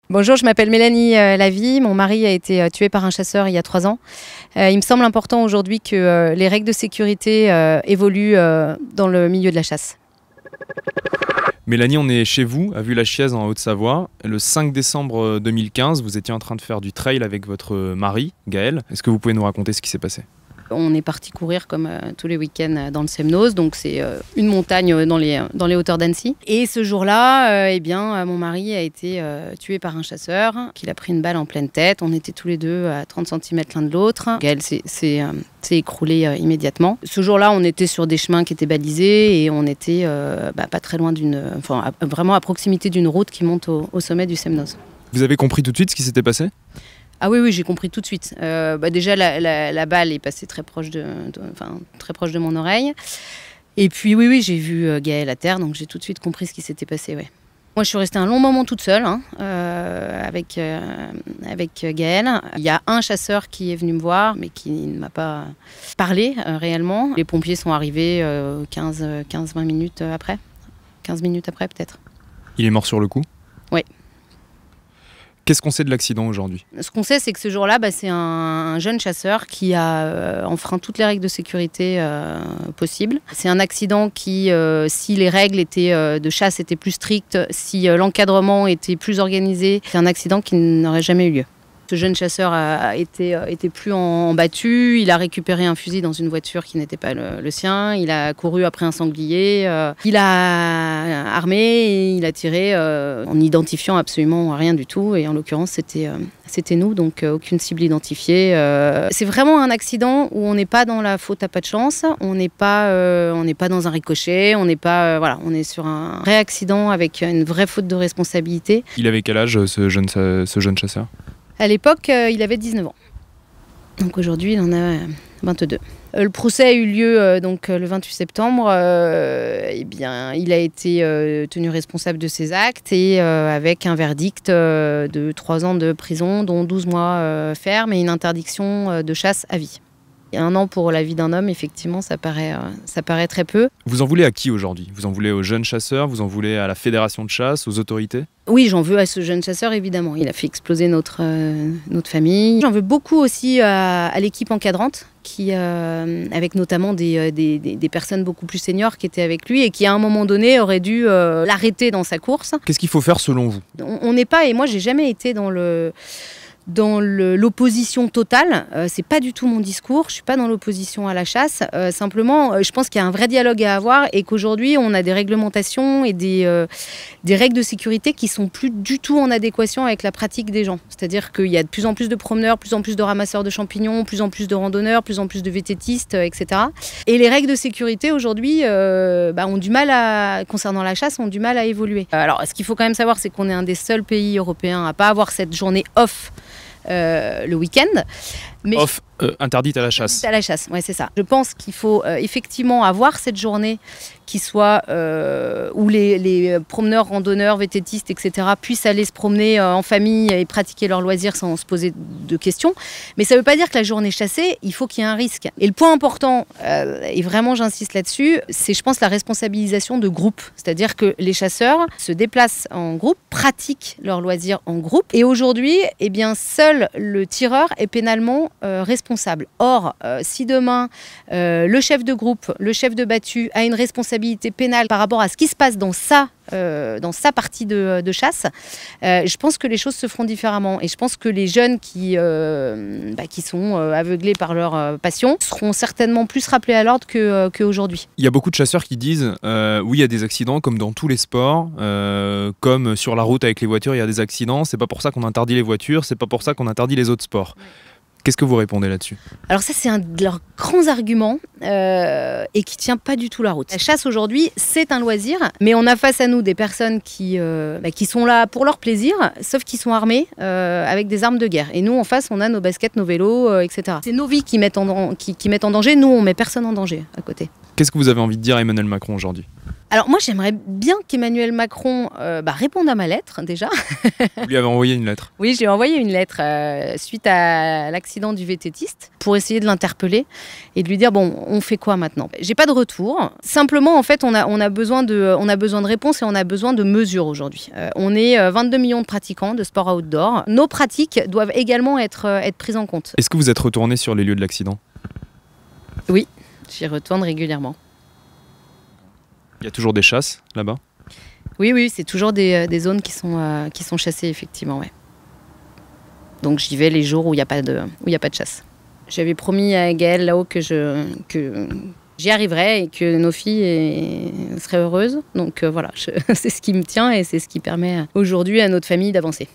Bonjour, je m'appelle Mélanie Lavie. Mon mari a été tué par un chasseur il y a 3 ans. Il me semble important aujourd'hui que les règles de sécurité évoluent dans le milieu de la chasse. Mélanie, on est chez vous, à Vues-la-Chièze en Haute-Savoie. Le 5 décembre 2015, vous étiez en train de faire du trail avec votre mari, Gaël. Est-ce que vous pouvez nous raconter ce qui s'est passé ? On est parti courir comme tous les week-ends dans le Semnoz, donc c'est une montagne dans les hauteurs d'Annecy. Et ce jour-là, mon mari a été tué par un chasseur, qui a pris une balle en pleine tête. On était tous les deux à 30 cm l'un de l'autre. Gaël s'est écroulé immédiatement. Ce jour-là, on était sur des chemins qui étaient balisés et on était pas très loin vraiment à proximité d'une route qui monte au sommet du Semnoz. Vous avez compris tout de suite ce qui s'était passé ? Ah oui, j'ai compris tout de suite. Déjà, la balle est passée très proche de mon oreille. Et puis oui, j'ai vu Gaël à terre, donc j'ai tout de suite compris ce qui s'était passé. Ouais. Moi, je suis restée un long moment toute seule avec Gaël. Il y a un chasseur qui est venu me voir, mais qui ne m'a pas parlé réellement. Les pompiers sont arrivés 15-20 minutes après. 15 minutes après, peut-être. Il est mort sur le coup ? Oui. Qu'est-ce qu'on sait de l'accident aujourd'hui ? Ce qu'on sait, c'est que ce jour-là, c'est un jeune chasseur qui a enfreint toutes les règles de sécurité possibles. C'est un accident qui, si les règles de chasse étaient plus strictes, si l'encadrement était plus organisé, c'est un accident qui n'aurait jamais eu lieu. Ce jeune chasseur était plus en battu, il a récupéré un fusil dans une voiture qui n'était pas le sien, il a couru après un sanglier, il a armé et il a tiré en n'identifiant absolument rien du tout. Et en l'occurrence, c'était nous, donc aucune cible identifiée. C'est vraiment un accident où on n'est pas dans la faute à pas de chance, on n'est pas dans un ricochet, on est sur un vrai accident avec une vraie faute de responsabilité. Il avait quel âge ce jeune chasseur ? À l'époque, il avait 19 ans. Donc aujourd'hui, il en a 22. Le procès a eu lieu le 28 septembre. Il a été tenu responsable de ses actes et avec un verdict de 3 ans de prison, dont 12 mois ferme et une interdiction de chasse à vie. 1 an pour la vie d'un homme, effectivement, ça paraît très peu. Vous en voulez à qui aujourd'hui ? Vous en voulez aux jeunes chasseurs ? Vous en voulez à la fédération de chasse, aux autorités ? Oui, j'en veux à ce jeune chasseur, évidemment. Il a fait exploser notre famille. J'en veux beaucoup aussi à l'équipe encadrante, qui, avec notamment des personnes beaucoup plus seniors qui étaient avec lui et qui, à un moment donné, auraient dû l'arrêter dans sa course. Qu'est-ce qu'il faut faire selon vous ? On n'est pas, et moi, j'ai jamais été dans l'opposition totale, c'est pas du tout mon discours, je suis pas dans l'opposition à la chasse, simplement je pense qu'il y a un vrai dialogue à avoir et qu'aujourd'hui on a des réglementations et des règles de sécurité qui sont plus du tout en adéquation avec la pratique des gens. C'est-à-dire qu'il y a de plus en plus de promeneurs, plus en plus de ramasseurs de champignons, plus en plus de randonneurs, plus en plus de vététistes, etc. Et les règles de sécurité aujourd'hui ont du mal concernant la chasse, ont du mal à évoluer. Alors ce qu'il faut quand même savoir, c'est qu'on est un des seuls pays européens à pas avoir cette journée off le week-end. Mais interdite à la chasse. À la chasse, ouais, c'est ça. Je pense qu'il faut effectivement avoir cette journée qui soit où les promeneurs, randonneurs, vététistes, etc. puissent aller se promener en famille et pratiquer leurs loisirs sans se poser de questions. Mais ça ne veut pas dire que la journée chassée, il faut qu'il y ait un risque. Et le point important, et vraiment j'insiste là-dessus, c'est je pense la responsabilisation de groupe. C'est-à-dire que les chasseurs se déplacent en groupe, pratiquent leurs loisirs en groupe. Et aujourd'hui, seul le tireur est pénalement responsable. Or, si demain, le chef de groupe, le chef de battu a une responsabilité pénale par rapport à ce qui se passe dans sa partie de chasse, je pense que les choses se feront différemment. Et je pense que les jeunes qui sont aveuglés par leur passion seront certainement plus rappelés à l'ordre qu'aujourd'hui. Il y a beaucoup de chasseurs qui disent oui, il y a des accidents comme dans tous les sports, comme sur la route avec les voitures, il y a des accidents. C'est pas pour ça qu'on interdit les voitures, c'est pas pour ça qu'on interdit les autres sports. Ouais. Qu'est-ce que vous répondez là-dessus ? Alors ça, c'est un de leurs grands arguments et qui ne tient pas du tout la route. La chasse aujourd'hui, c'est un loisir, mais on a face à nous des personnes qui sont là pour leur plaisir, sauf qu'ils sont armés avec des armes de guerre. Et nous, en face, on a nos baskets, nos vélos, etc. C'est nos vies qui mettent en danger. Nous, on ne met personne en danger à côté. Qu'est-ce que vous avez envie de dire à Emmanuel Macron aujourd'hui ? Alors moi, j'aimerais bien qu'Emmanuel Macron réponde à ma lettre, déjà. Vous lui avez envoyé une lettre? Oui, j'ai envoyé une lettre suite à l'accident du VTTiste pour essayer de l'interpeller et de lui dire, bon, on fait quoi maintenant? J'ai pas de retour. Simplement, en fait, on a besoin de réponses et on a besoin de mesures aujourd'hui. On est 22 millions de pratiquants de sport outdoor. Nos pratiques doivent également être prises en compte. Est-ce que vous êtes retourné sur les lieux de l'accident? Oui, j'y retourne régulièrement. Il y a toujours des chasses là-bas? Oui, c'est toujours des zones qui sont chassées, effectivement, ouais. Donc j'y vais les jours où il n'y a pas de chasse. J'avais promis à Gaëlle là-haut que j'y arriverais et que nos filles seraient heureuses. Donc voilà, c'est ce qui me tient et c'est ce qui permet aujourd'hui à notre famille d'avancer.